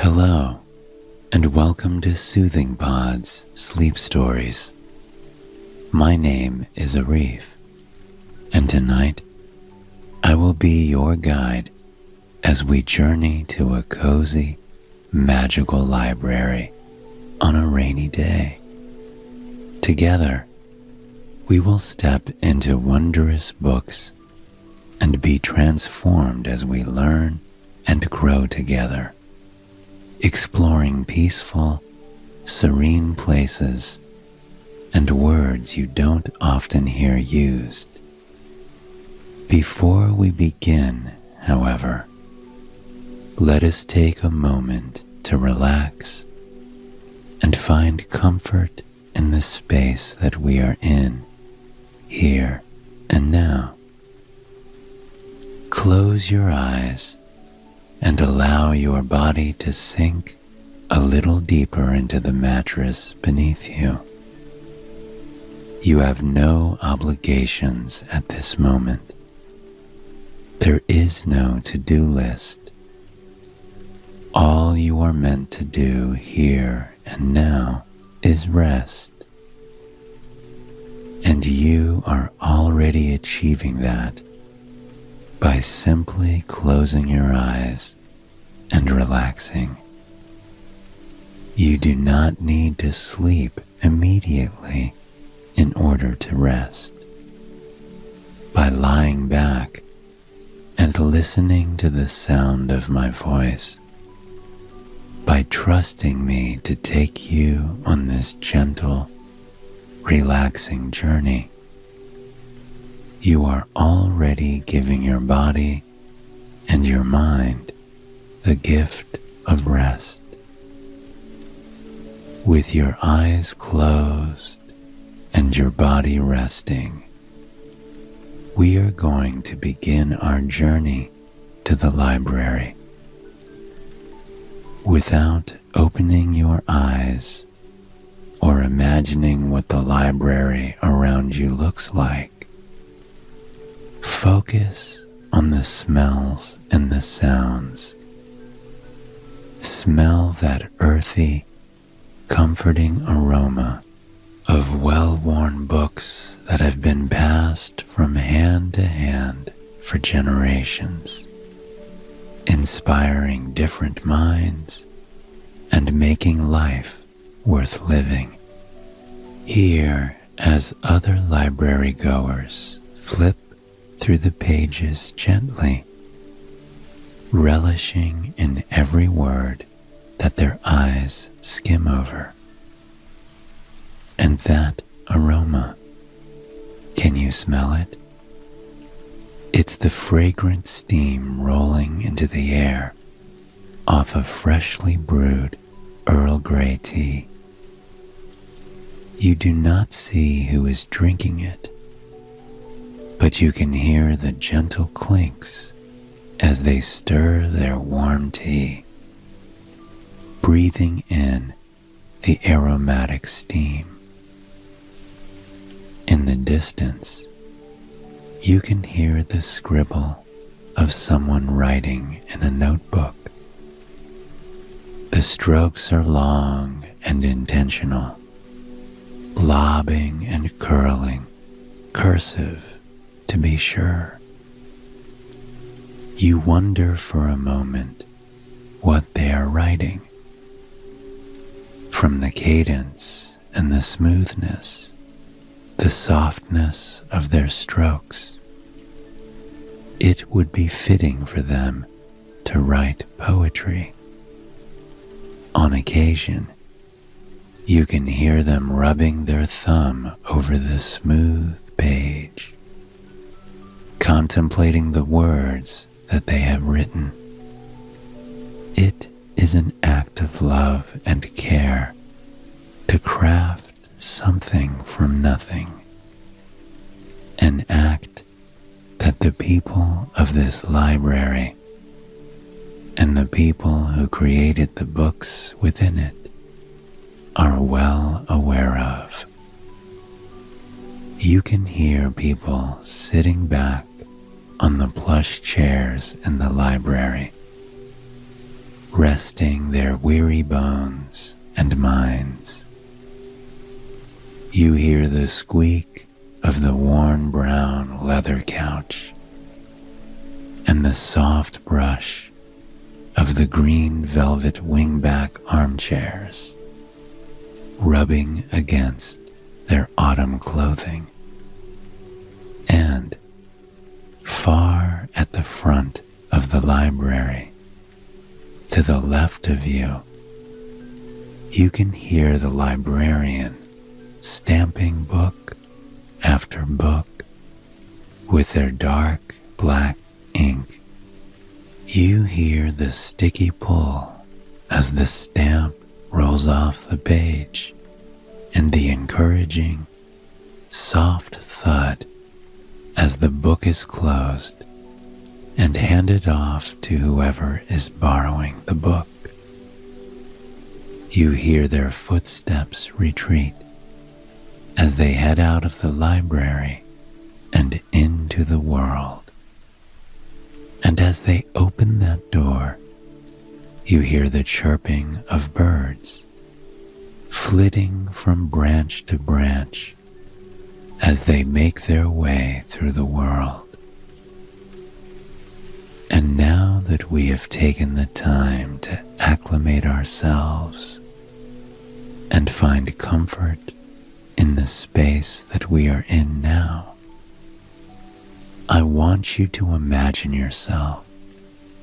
Hello, and welcome to Soothing Pod's Sleep Stories. My name is Arif, and tonight I will be your guide as we journey to a cozy, magical library on a rainy day. Together, we will step into wondrous books and be transformed as we learn and grow together, exploring peaceful, serene places and words you don't often hear used. Before we begin, however, let us take a moment to relax and find comfort in the space that we are in, here and now. Close your eyes and allow your body to sink a little deeper into the mattress beneath you. You have no obligations at this moment. There is no to-do list. All you are meant to do here and now is rest. And you are already achieving that by simply closing your eyes and relaxing. You do not need to sleep immediately in order to rest. By lying back and listening to the sound of my voice, by trusting me to take you on this gentle, relaxing journey, you are already giving your body and your mind the gift of rest. With your eyes closed and your body resting, we are going to begin our journey to the library. Without opening your eyes or imagining what the library around you looks like, focus on the smells and the sounds. Smell that earthy, comforting aroma of well-worn books that have been passed from hand to hand for generations, inspiring different minds and making life worth living. Here, as other library goers flip through the pages gently, relishing in every word that their eyes skim over. And that aroma, can you smell it? It's the fragrant steam rolling into the air off of freshly brewed Earl Grey tea. You do not see who is drinking it, but you can hear the gentle clinks as they stir their warm tea, breathing in the aromatic steam. In the distance, you can hear the scribble of someone writing in a notebook. The strokes are long and intentional, blobbing and curling, cursive to be sure. You wonder for a moment what they are writing. From the cadence and the smoothness, the softness of their strokes, it would be fitting for them to write poetry. On occasion, you can hear them rubbing their thumb over the smooth page, contemplating the words that they have written. It is an act of love and care to craft something from nothing, an act that the people of this library and the people who created the books within it are well aware of. You can hear people sitting back on the plush chairs in the library, resting their weary bones and minds. You hear the squeak of the worn brown leather couch and the soft brush of the green velvet wingback armchairs rubbing against their autumn clothing. And far at the front of the library, to the left of you, you can hear the librarian stamping book after book with their dark black ink. You hear the sticky pull as the stamp rolls off the page and the encouraging, soft thud as the book is closed and handed off to whoever is borrowing the book. You hear their footsteps retreat as they head out of the library and into the world. And as they open that door, you hear the chirping of birds, flitting from branch to branch as they make their way through the world. And now that we have taken the time to acclimate ourselves and find comfort in the space that we are in now, I want you to imagine yourself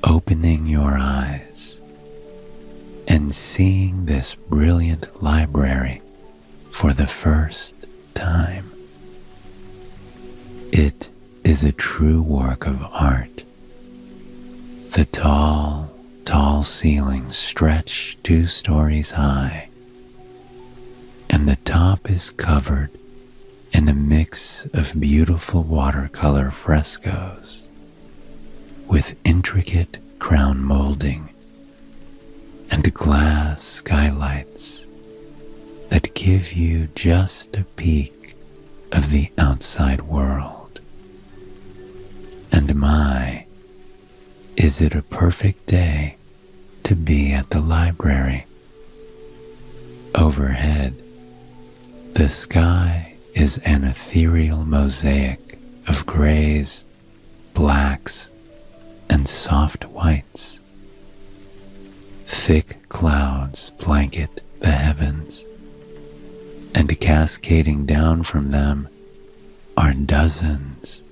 opening your eyes and seeing this brilliant library for the first time. It is a true work of art. The tall, tall ceilings stretch 2 stories high, and the top is covered in a mix of beautiful watercolor frescoes with intricate crown molding and glass skylights that give you just a peek of the outside world. And my, is it a perfect day to be at the library. Overhead, the sky is an ethereal mosaic of grays, blacks, and soft whites. Thick clouds blanket the heavens, and cascading down from them are dozens,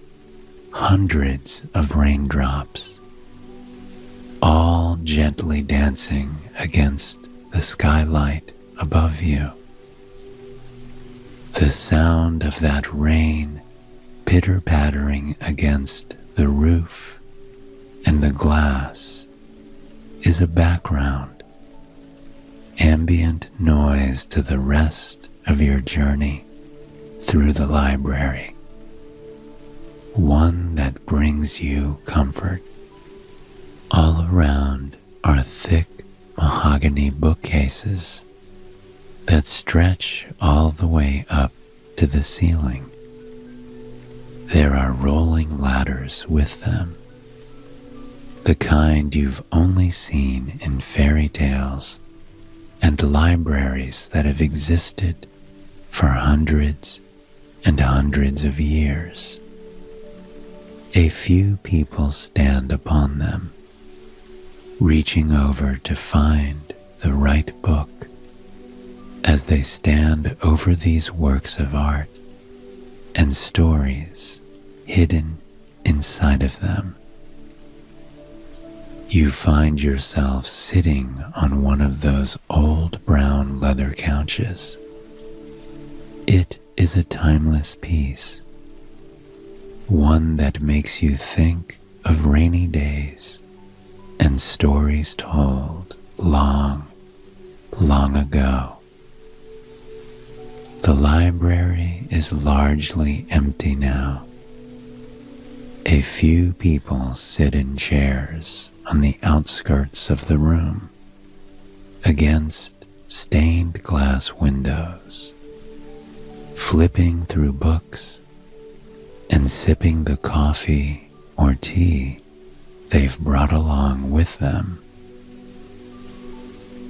hundreds of raindrops, all gently dancing against the skylight above you. The sound of that rain pitter-pattering against the roof and the glass is a background, ambient noise to the rest of your journey through the library, one that brings you comfort. All around are thick mahogany bookcases that stretch all the way up to the ceiling. There are rolling ladders with them, the kind you've only seen in fairy tales and libraries that have existed for hundreds and hundreds of years. A few people stand upon them, reaching over to find the right book. As they stand over these works of art and stories hidden inside of them, you find yourself sitting on one of those old brown leather couches. It is a timeless piece, one that makes you think of rainy days and stories told long, long ago. The library is largely empty now. A few people sit in chairs on the outskirts of the room, against stained glass windows, flipping through books and sipping the coffee or tea they've brought along with them.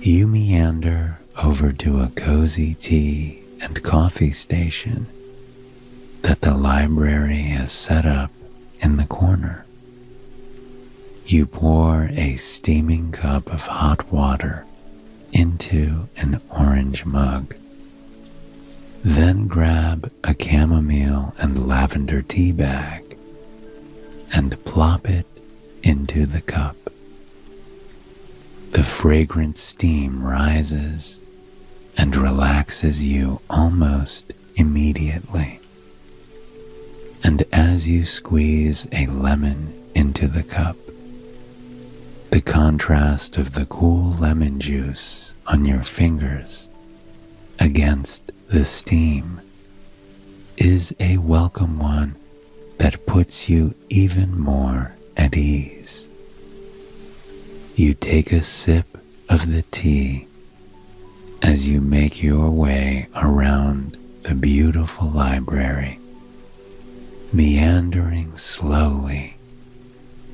You meander over to a cozy tea and coffee station that the library has set up in the corner. You pour a steaming cup of hot water into an orange mug. Then grab a chamomile and lavender tea bag and plop it into the cup. The fragrant steam rises and relaxes you almost immediately. And as you squeeze a lemon into the cup, the contrast of the cool lemon juice on your fingers against the steam is a welcome one that puts you even more at ease. You take a sip of the tea as you make your way around the beautiful library, meandering slowly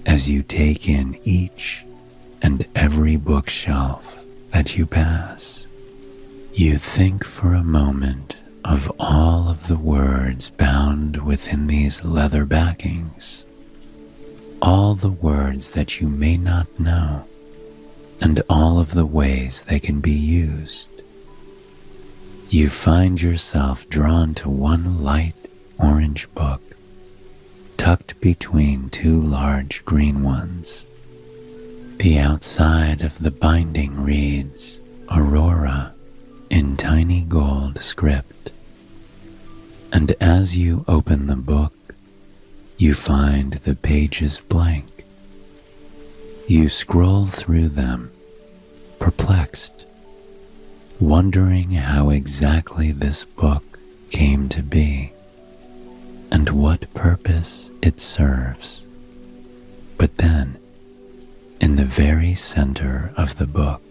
as you take in each and every bookshelf that you pass. You think for a moment of all of the words bound within these leather backings, all the words that you may not know, and all of the ways they can be used. You find yourself drawn to one light orange book, tucked between two large green ones. The outside of the binding reads Aurora in tiny gold script. And as you open the book, you find the pages blank. You scroll through them, perplexed, wondering how exactly this book came to be and what purpose it serves. But then, in the very center of the book,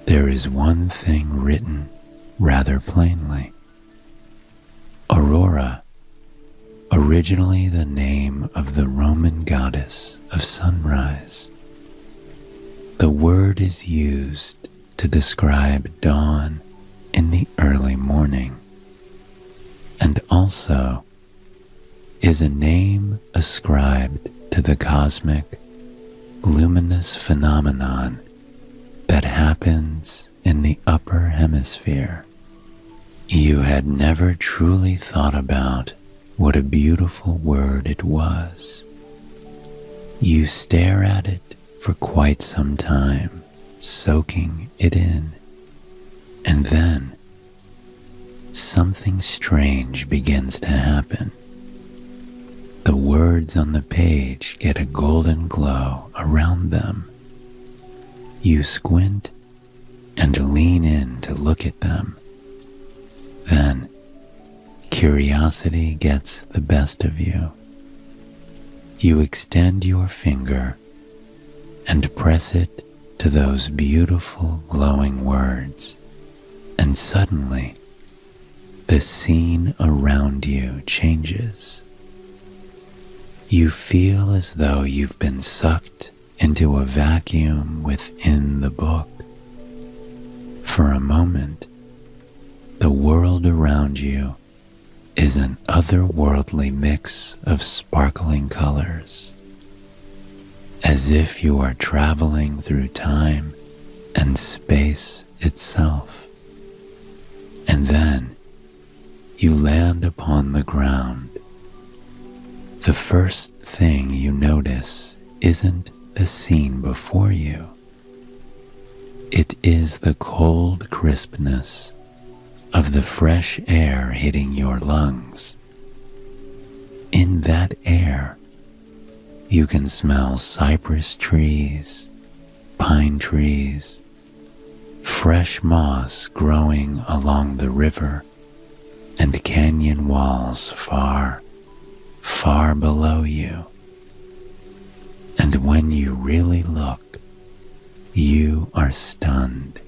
there is one thing written rather plainly. Aurora, originally the name of the Roman goddess of sunrise. The word is used to describe dawn in the early morning, and also is a name ascribed to the cosmic, luminous phenomenon that happens in the upper hemisphere. You had never truly thought about what a beautiful word it was. You stare at it for quite some time, soaking it in, and then something strange begins to happen. The words on the page get a golden glow around them. You squint and lean in to look at them. Then, curiosity gets the best of you. You extend your finger and press it to those beautiful glowing words, and suddenly, the scene around you changes. You feel as though you've been sucked into a vacuum within the book. For a moment, the world around you is an otherworldly mix of sparkling colors, as if you are traveling through time and space itself. And then you land upon the ground. The first thing you notice isn't the scene before you. It is the cold crispness of the fresh air hitting your lungs. In that air, you can smell cypress trees, pine trees, fresh moss growing along the river, and canyon walls far, far below you. And when you really look, you are stunned.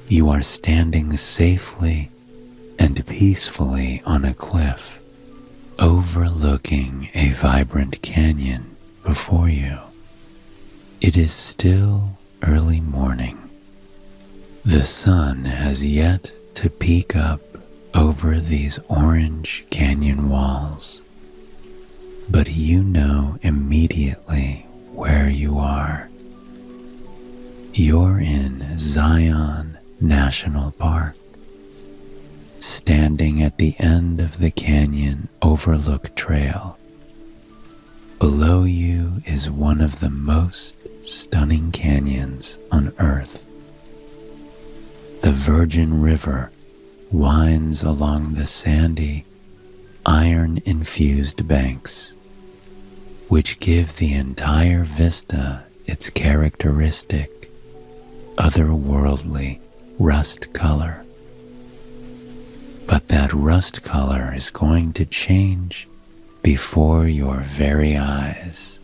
You are standing safely and peacefully on a cliff, overlooking a vibrant canyon before you. It is still early morning. The sun has yet to peek up over these orange canyon walls, but you know immediately where you are. You're in Zion National Park, standing at the end of the canyon overlook trail. Below you is one of the most stunning canyons on Earth. The Virgin River winds along the sandy, iron-infused banks, which give the entire vista its characteristic, otherworldly rust color. But that rust color is going to change before your very eyes.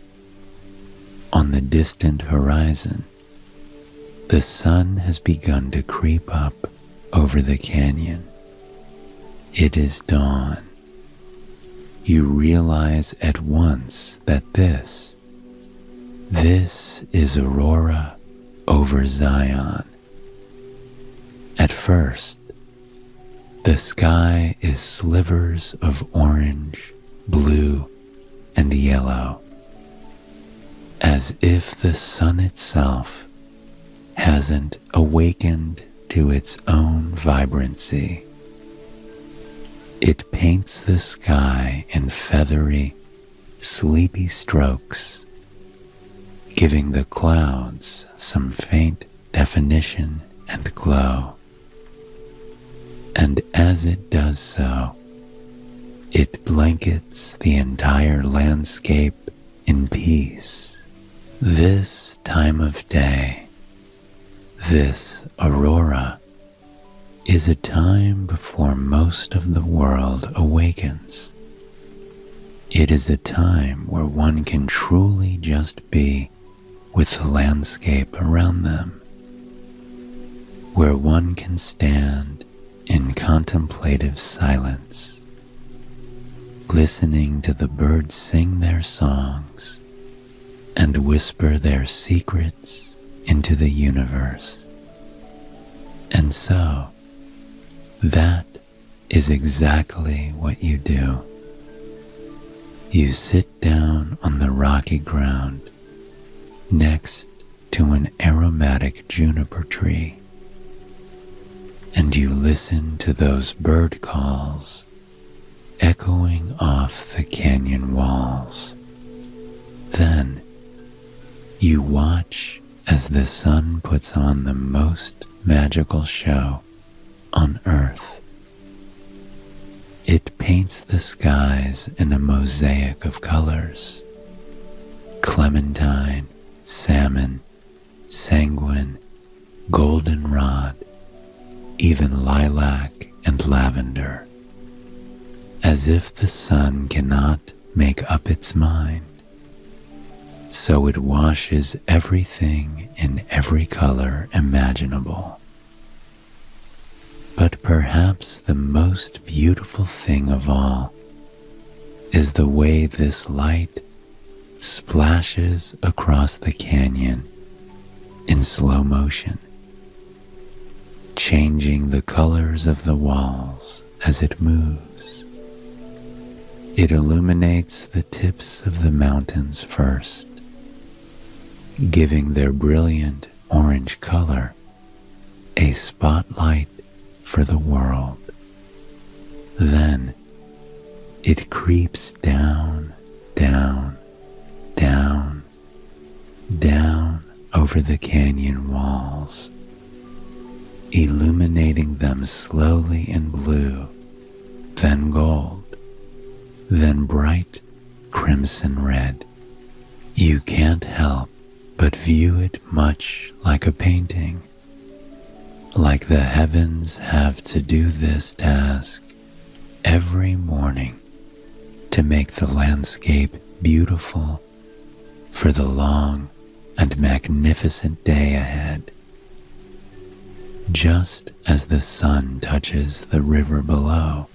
On the distant horizon, the sun has begun to creep up over the canyon. It is dawn. You realize at once that this is Aurora over Zion. At first, the sky is slivers of orange, blue, and yellow, as if the sun itself hasn't awakened to its own vibrancy. It paints the sky in feathery, sleepy strokes, giving the clouds some faint definition and glow. And as it does so, it blankets the entire landscape in peace. This time of day, this aurora, is a time before most of the world awakens. It is a time where one can truly just be with the landscape around them, where one can stand in contemplative silence, listening to the birds sing their songs and whisper their secrets into the universe. And so, that is exactly what you do. You sit down on the rocky ground next to an aromatic juniper tree, and you listen to those bird calls echoing off the canyon walls. Then you watch as the sun puts on the most magical show on Earth. It paints the skies in a mosaic of colors: clementine, salmon, sanguine, goldenrod, even lilac and lavender, as if the sun cannot make up its mind. So it washes everything in every color imaginable. But perhaps the most beautiful thing of all is the way this light splashes across the canyon in slow motion, changing the colors of the walls as it moves. It illuminates the tips of the mountains first, giving their brilliant orange color a spotlight for the world. Then it creeps down, down, down, down over the canyon walls, illuminating them slowly in blue, then gold, then bright crimson red. You can't help but view it much like a painting, like the heavens have to do this task every morning to make the landscape beautiful for the long and magnificent day ahead. Just as the sun touches the river below,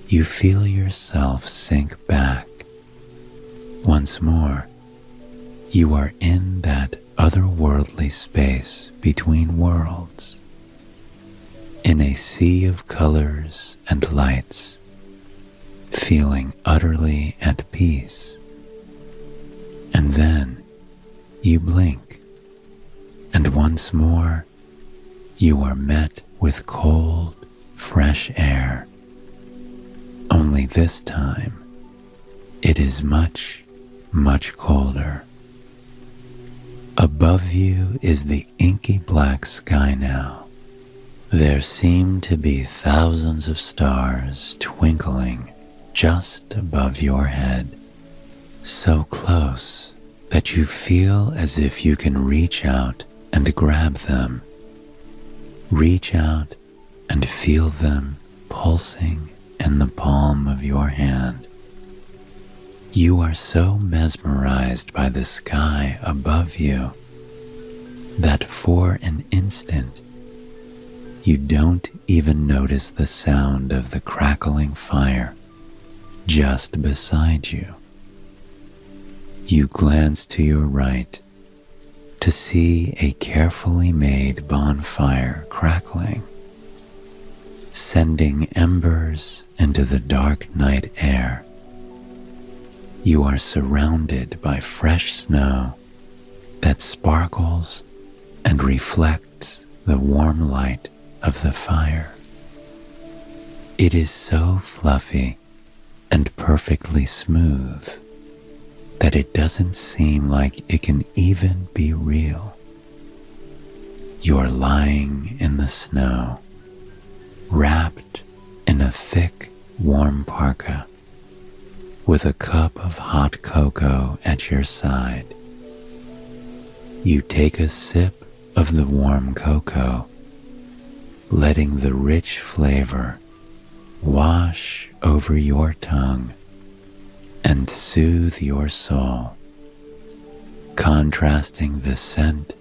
you feel yourself sink back. Once more, you are in that otherworldly space between worlds, in a sea of colors and lights, feeling utterly at peace. And then you blink, and once more you are met with cold, fresh air. Only this time it is much, much colder. Above you is the inky black sky now. There seem to be thousands of stars twinkling just above your head, so close that you feel as if you can reach out and grab them. Reach out and feel them pulsing in the palm of your hand. You are so mesmerized by the sky above you that for an instant you don't even notice the sound of the crackling fire just beside you. You glance to your right to see a carefully made bonfire crackling, sending embers into the dark night air. You are surrounded by fresh snow that sparkles and reflects the warm light of the fire. It is so fluffy and perfectly smooth that it doesn't seem like it can even be real. You're lying in the snow, wrapped in a thick, warm parka, with a cup of hot cocoa at your side. You take a sip of the warm cocoa, letting the rich flavor wash over your tongue and soothe your soul, contrasting the scent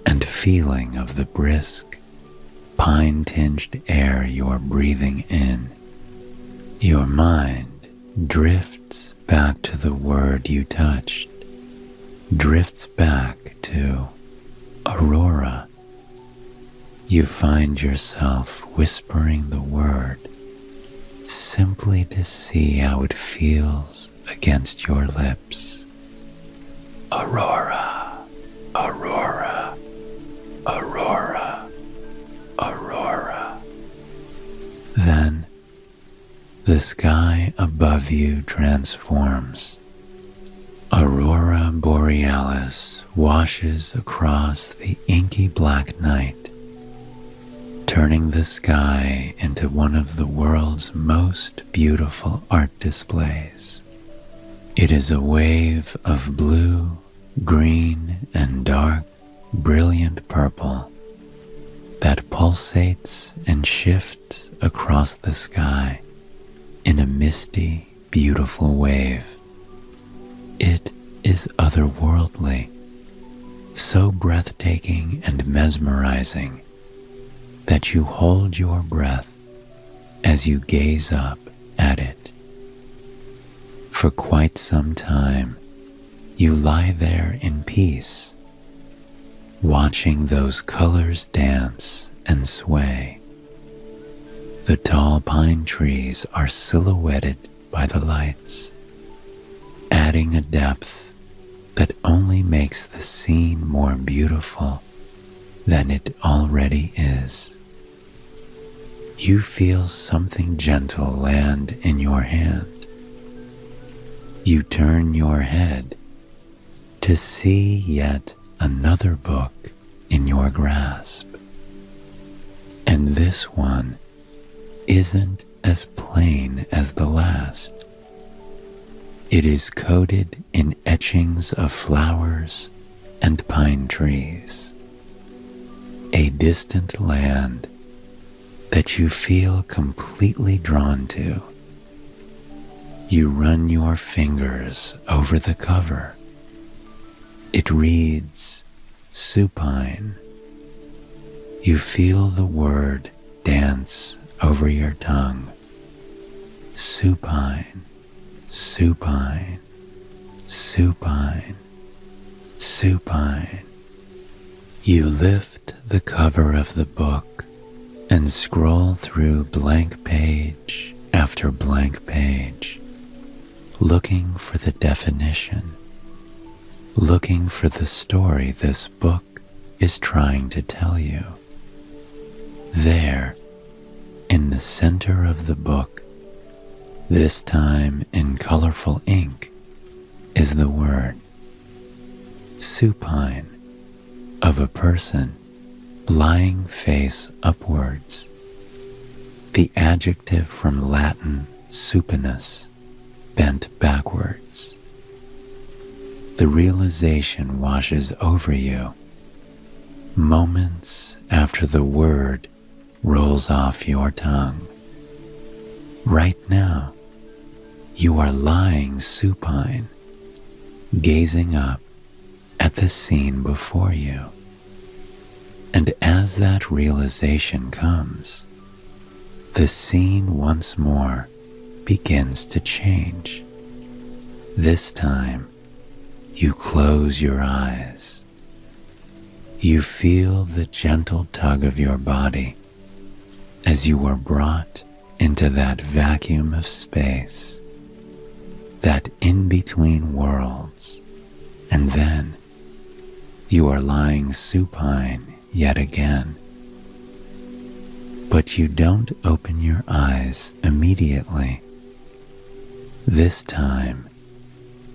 and feeling of the brisk, pine-tinged air you're breathing in. Your mind drifts back to the word you touched, drifts back to Aurora. You find yourself whispering the word simply to see how it feels against your lips. Aurora, Aurora, Aurora, Aurora. Then the sky above you transforms. Aurora Borealis washes across the inky black night, turning the sky into one of the world's most beautiful art displays. It is a wave of blue, green, and dark, brilliant purple that pulsates and shifts across the sky in a misty, beautiful wave. It is otherworldly, so breathtaking and mesmerizing that you hold your breath as you gaze up at it. For quite some time, you lie there in peace, watching those colors dance and sway. The tall pine trees are silhouetted by the lights, adding a depth that only makes the scene more beautiful than it already is. You feel something gentle land in your hand. You turn your head to see yet another book in your grasp. And this one isn't as plain as the last. It is coated in etchings of flowers and pine trees. A distant land that you feel completely drawn to. You run your fingers over the cover. It reads, supine. You feel the word dance over your tongue. Supine, supine, supine, supine. You lift the cover of the book and scroll through blank page after blank page, looking for the definition, looking for the story this book is trying to tell you. There, in the center of the book, this time in colorful ink, is the word supine, of a person lying face upwards, the adjective from Latin supinus, bent backwards. The realization washes over you moments after the word rolls off your tongue. Right now, you are lying supine, gazing up at the scene before you. And as that realization comes, the scene once more begins to change. This time, you close your eyes. You feel the gentle tug of your body as you are brought into that vacuum of space, that in-between worlds, and then you are lying supine yet again. But you don't open your eyes immediately. This time,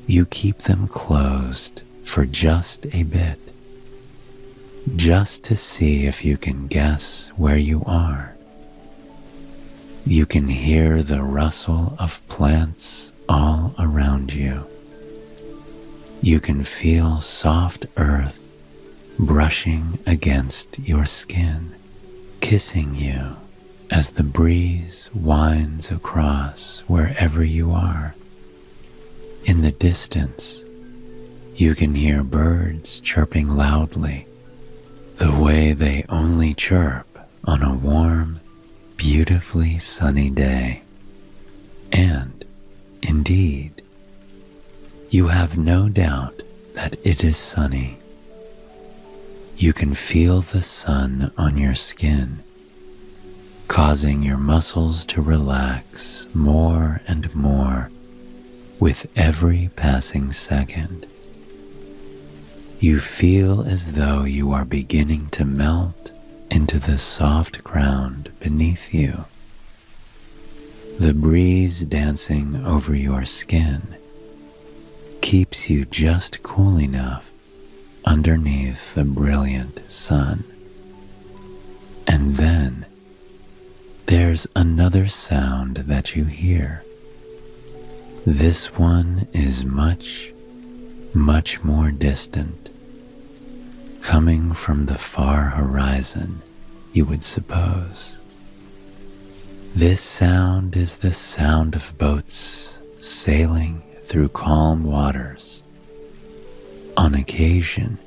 you keep them closed for just a bit, just to see if you can guess where you are. You can hear the rustle of plants all around you. You can feel soft earth brushing against your skin, kissing you as the breeze winds across wherever you are. In the distance, you can hear birds chirping loudly, the way they only chirp on a warm, beautifully sunny day. And, indeed, you have no doubt that it is sunny. You can feel the sun on your skin, causing your muscles to relax more and more with every passing second. You feel as though you are beginning to melt into the soft ground beneath you. The breeze dancing over your skin keeps you just cool enough underneath the brilliant sun. And then there's another sound that you hear. This one is much, much more distant, coming from the far horizon, you would suppose. This sound is the sound of boats sailing through calm waters. On occasion,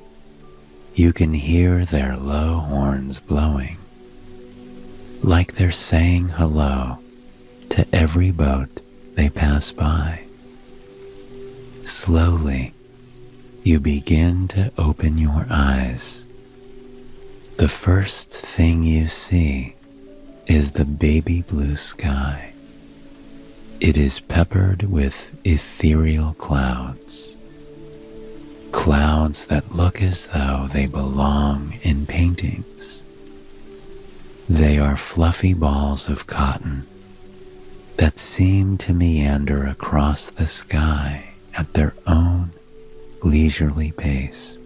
you can hear their low horns blowing, like they're saying hello to every boat they pass by. Slowly, you begin to open your eyes. The first thing you see is the baby blue sky. It is peppered with ethereal clouds. Clouds that look as though they belong in paintings. They are fluffy balls of cotton that seem to meander across the sky at their own leisurely pace,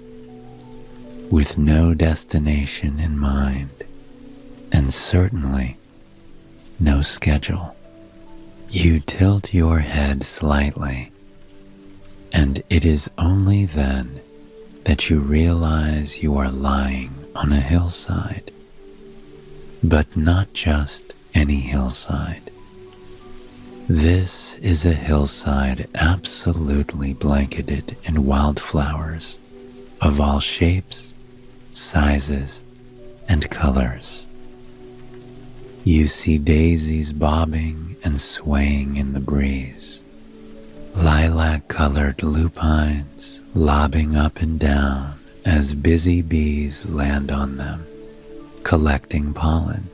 with no destination in mind, and certainly no schedule. You tilt your head slightly, and it is only then that you realize you are lying on a hillside, but not just any hillside. This is a hillside absolutely blanketed in wildflowers of all shapes, sizes, and colors. You see daisies bobbing and swaying in the breeze, lilac-colored lupines lobbing up and down as busy bees land on them, collecting pollen.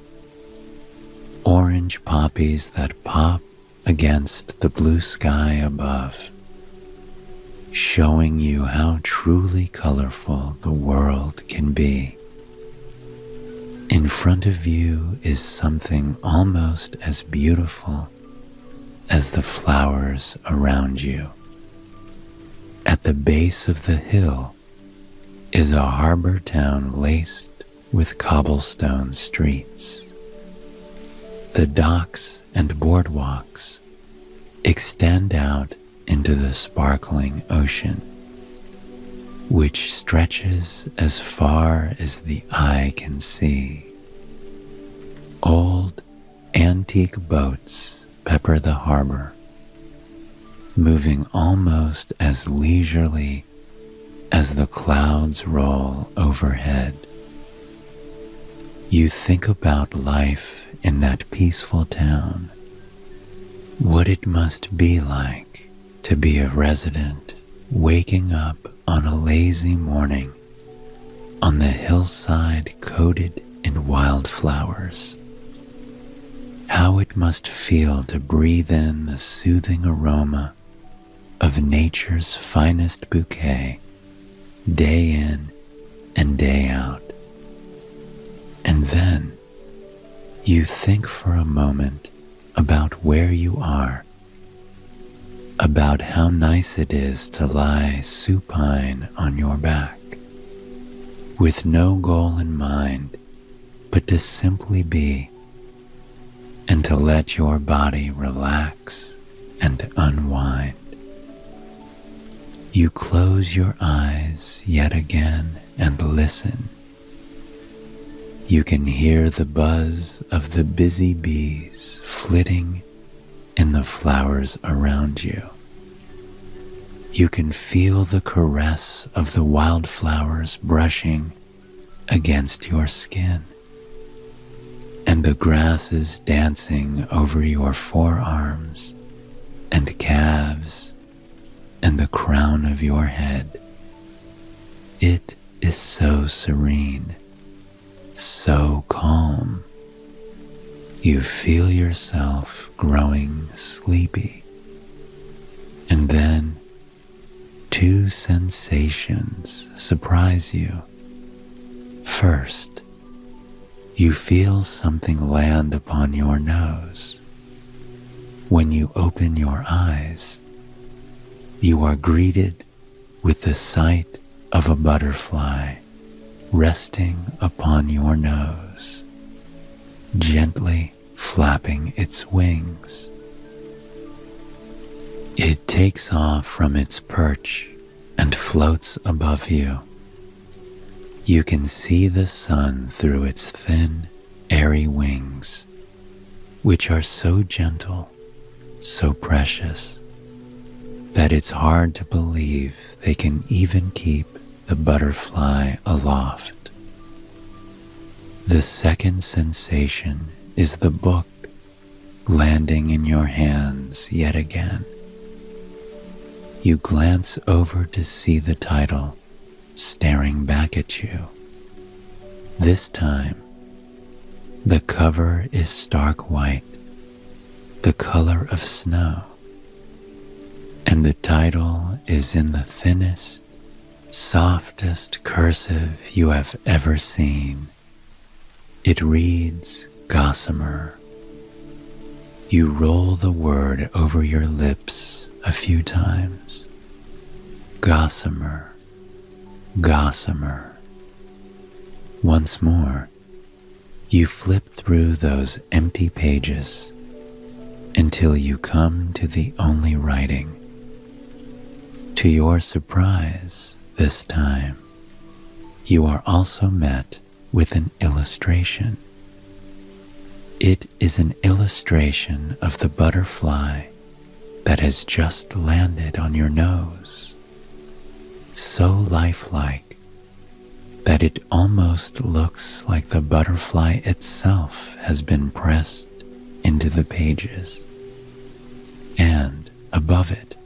Orange poppies that pop against the blue sky above, showing you how truly colorful the world can be. In front of you is something almost as beautiful as the flowers around you. At the base of the hill is a harbor town laced with cobblestone streets. The docks and boardwalks extend out into the sparkling ocean, which stretches as far as the eye can see. Old, antique boats pepper the harbor, moving almost as leisurely as the clouds roll overhead. You think about life in that peaceful town, what it must be like to be a resident waking up on a lazy morning on the hillside coated in wildflowers. How it must feel to breathe in the soothing aroma of nature's finest bouquet day in and day out. And then you think for a moment about where you are, about how nice it is to lie supine on your back, with no goal in mind but to simply be, and to let your body relax and unwind. You close your eyes yet again and listen. You can hear the buzz of the busy bees flitting in the flowers around you. You can feel the caress of the wildflowers brushing against your skin, and the grasses dancing over your forearms and calves and the crown of your head. It is so serene, so calm. You feel yourself growing sleepy, and then two sensations surprise you. First, you feel something land upon your nose. When you open your eyes, you are greeted with the sight of a butterfly resting upon your nose, gently flapping its wings. It takes off from its perch and floats above you. You can see the sun through its thin, airy wings, which are so gentle, so precious, that it's hard to believe they can even keep the butterfly aloft. The second sensation is the book landing in your hands yet again. You glance over to see the title staring back at you. This time, the cover is stark white, the color of snow, and the title is in the thinnest, softest cursive you have ever seen. It reads Gossamer. You roll the word over your lips a few times. Gossamer, gossamer. Once more, you flip through those empty pages until you come to the only writing. To your surprise, this time, you are also met with an illustration. It is an illustration of the butterfly that has just landed on your nose, so lifelike that it almost looks like the butterfly itself has been pressed into the pages. And above it,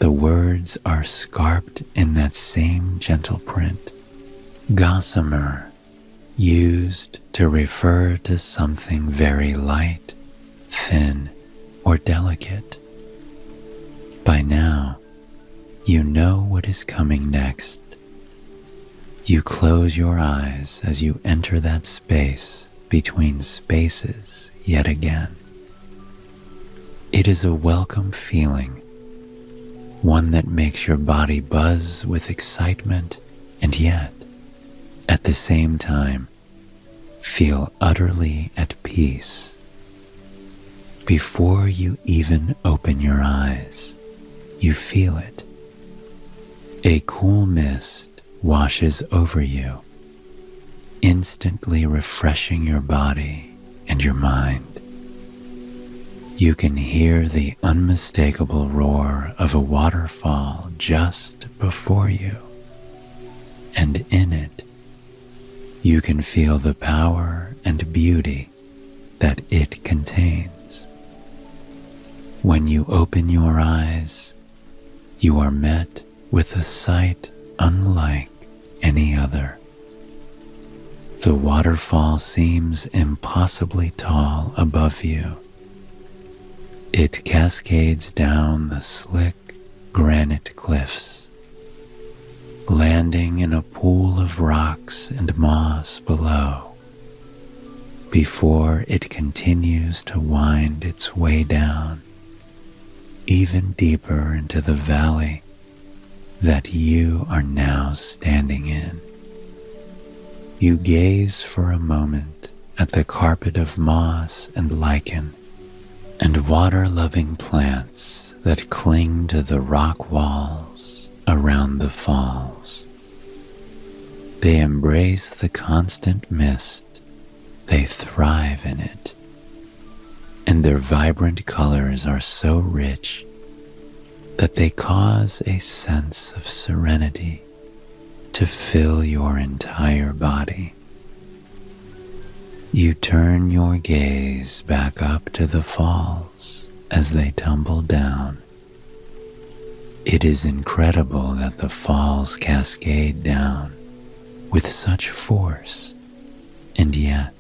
the words are scarped in that same gentle print. Gossamer, used to refer to something very light, thin, or delicate. By now, you know what is coming next. You close your eyes as you enter that space between spaces yet again. It is a welcome feeling, one that makes your body buzz with excitement and yet, at the same time, feel utterly at peace. Before you even open your eyes, you feel it. A cool mist washes over you, instantly refreshing your body and your mind. You can hear the unmistakable roar of a waterfall just before you, and in it, you can feel the power and beauty that it contains. When you open your eyes, you are met with a sight unlike any other. The waterfall seems impossibly tall above you. It cascades down the slick granite cliffs, landing in a pool of rocks and moss below, before it continues to wind its way down, even deeper into the valley that you are now standing in. You gaze for a moment at the carpet of moss and lichen and water-loving plants that cling to the rock walls around the falls. They embrace the constant mist, they thrive in it, and their vibrant colors are so rich that they cause a sense of serenity to fill your entire body. You turn your gaze back up to the falls as they tumble down. It is incredible that the falls cascade down with such force, and yet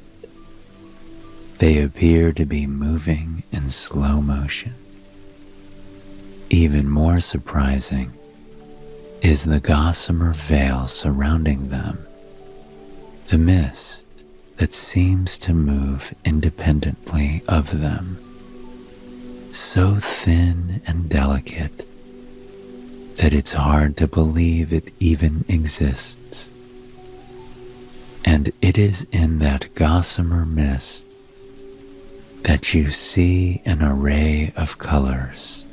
they appear to be moving in slow motion. Even more surprising is the gossamer veil surrounding them, the mist that seems to move independently of them, so thin and delicate that it's hard to believe it even exists. And it is in that gossamer mist that you see an array of colors.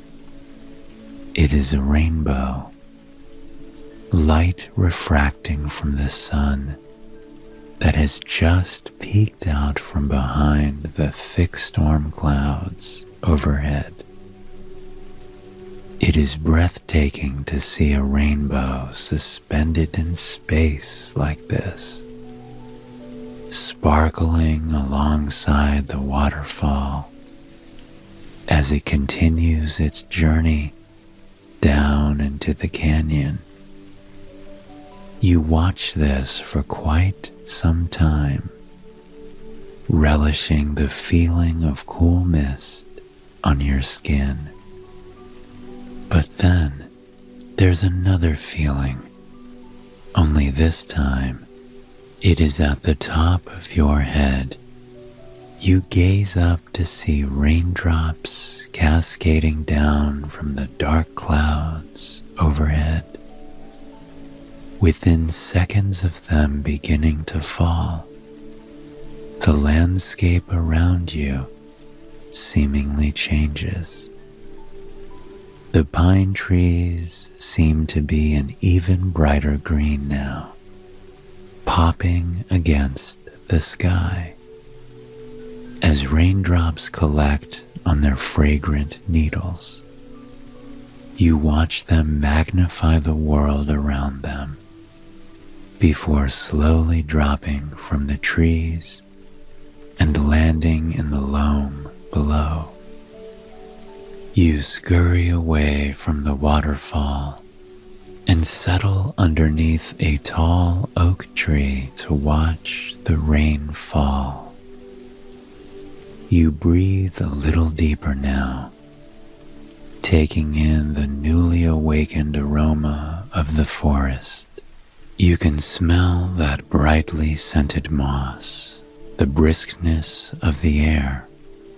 It is a rainbow, light refracting from the sun that has just peeked out from behind the thick storm clouds overhead. It is breathtaking to see a rainbow suspended in space like this, sparkling alongside the waterfall as it continues its journey down into the canyon. You watch this for quite some time, relishing the feeling of cool mist on your skin. But then there's another feeling, only this time it is at the top of your head. You gaze up to see raindrops cascading down from the dark clouds overhead. Within seconds of them beginning to fall, the landscape around you seemingly changes. The pine trees seem to be an even brighter green now, popping against the sky as raindrops collect on their fragrant needles. You watch them magnify the world around them before slowly dropping from the trees and landing in the loam below. You scurry away from the waterfall and settle underneath a tall oak tree to watch the rain fall. You breathe a little deeper now, taking in the newly awakened aroma of the forest. You can smell that brightly scented moss, the briskness of the air,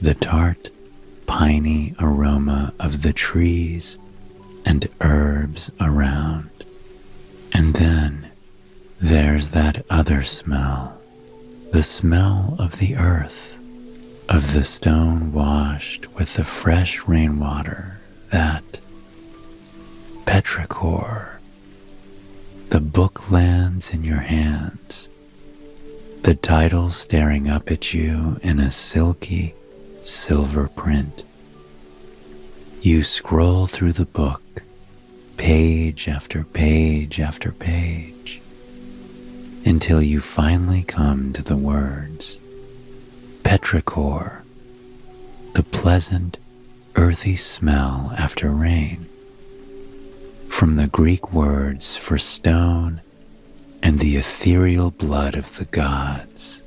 the tart, piney aroma of the trees and herbs around. And then there's that other smell, the smell of the earth, of the stone washed with the fresh rainwater, that petrichor. The book lands in your hands, the title staring up at you in a silky silver print. You scroll through the book, page after page after page, until you finally come to the words, petrichor, the pleasant, earthy smell after rain. From the Greek words for stone and the ethereal blood of the gods.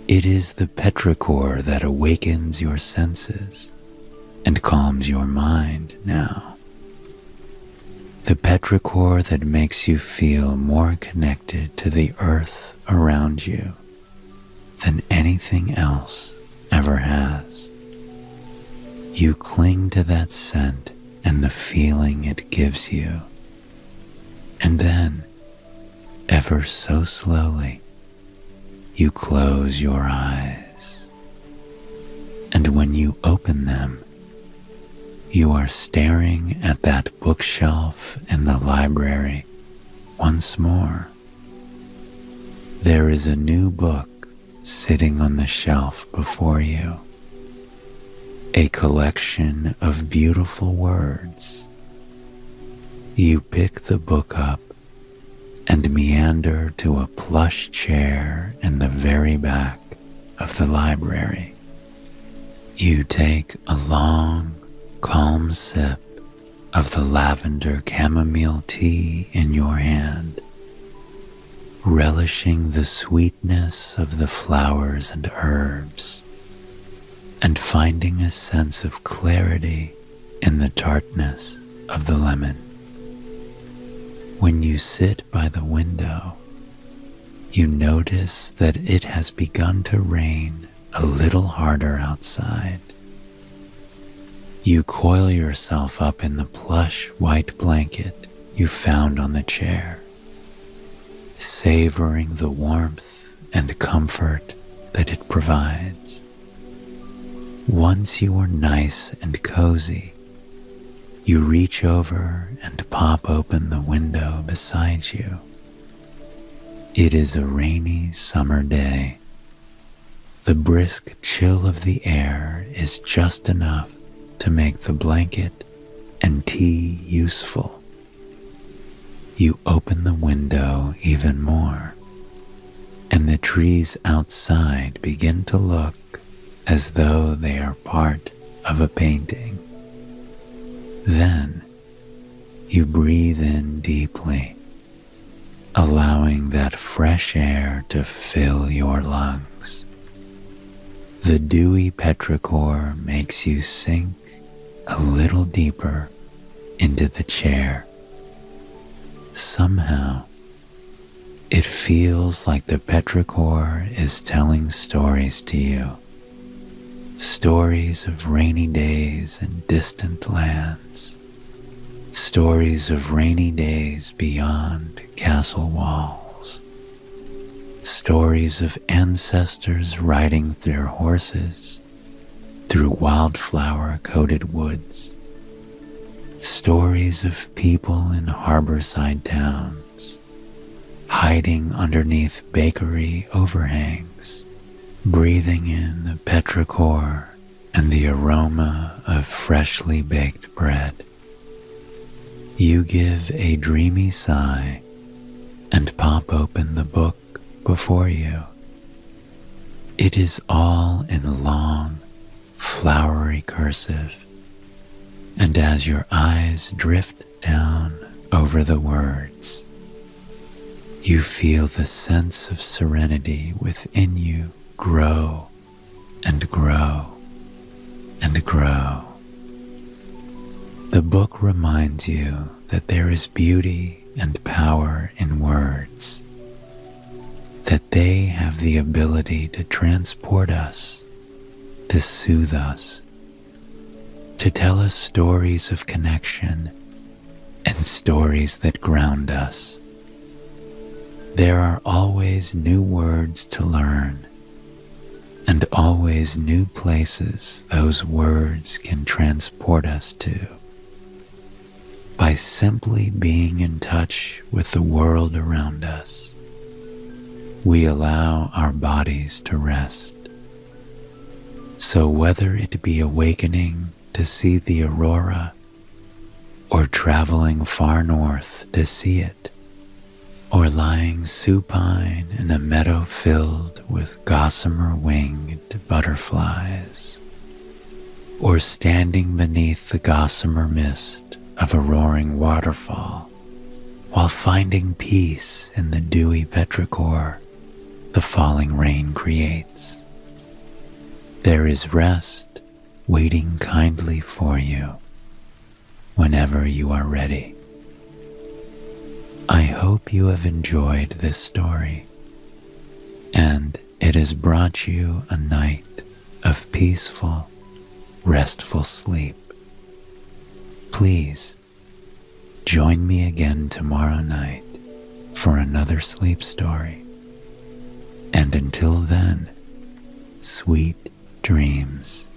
It is the petrichor that awakens your senses and calms your mind now. The petrichor that makes you feel more connected to the earth around you than anything else ever has. You cling to that scent and the feeling it gives you. And then, ever so slowly, you close your eyes. And when you open them, you are staring at that bookshelf in the library once more. There is a new book sitting on the shelf before you. A collection of beautiful words. You pick the book up and meander to a plush chair in the very back of the library. You take a long, calm sip of the lavender chamomile tea in your hand, relishing the sweetness of the flowers and herbs, and finding a sense of clarity in the tartness of the lemon. When you sit by the window, you notice that it has begun to rain a little harder outside. You coil yourself up in the plush white blanket you found on the chair, savoring the warmth and comfort that it provides. Once you are nice and cozy, you reach over and pop open the window beside you. It is a rainy summer day. The brisk chill of the air is just enough to make the blanket and tea useful. You open the window even more, and the trees outside begin to look as though they are part of a painting. Then you breathe in deeply, allowing that fresh air to fill your lungs. The dewy petrichor makes you sink a little deeper into the chair. Somehow, it feels like the petrichor is telling stories to you. Stories of rainy days in distant lands. Stories of rainy days beyond castle walls. Stories of ancestors riding their horses through wildflower-coated woods. Stories of people in harborside towns, hiding underneath bakery overhangs, breathing in the petrichor and the aroma of freshly baked bread. You give a dreamy sigh and pop open the book before you. It is all in long, flowery cursive, And as your eyes drift down over the words, you feel the sense of serenity within you grow and grow and grow. The book reminds you that there is beauty and power in words, that they have the ability to transport us, to soothe us, to tell us stories of connection and stories that ground us. There are always new words to learn, and always new places those words can transport us to. By simply being in touch with the world around us, we allow our bodies to rest. So whether it be awakening to see the aurora, or traveling far north to see it, or lying supine in a meadow filled with gossamer-winged butterflies, or standing beneath the gossamer mist of a roaring waterfall, while finding peace in the dewy petrichor the falling rain creates. There is rest waiting kindly for you whenever you are ready. I hope you have enjoyed this story, and it has brought you a night of peaceful, restful sleep. Please join me again tomorrow night for another sleep story. And until then, sweet dreams.